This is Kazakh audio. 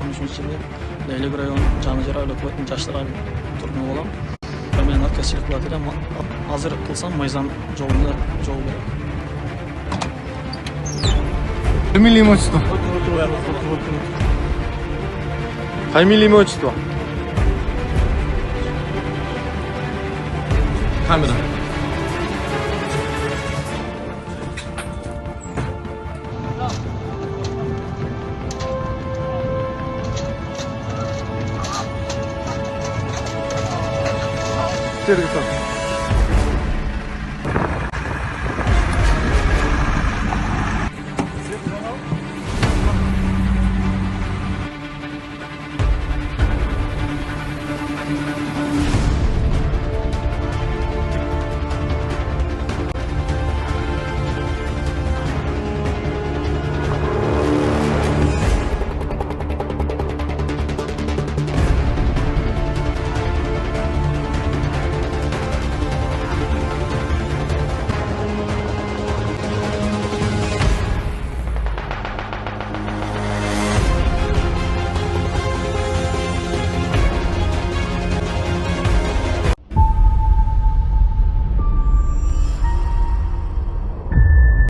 93-жылы Leylek район жаңы жер айлық жаштар тұрғыны болам. Мен аркасчылық қылат едім. Азыр қылсам Майзам жолында жол берем. Фамилия, имя, отчество? Фамилия, имя, отчество? Камера. Сервис.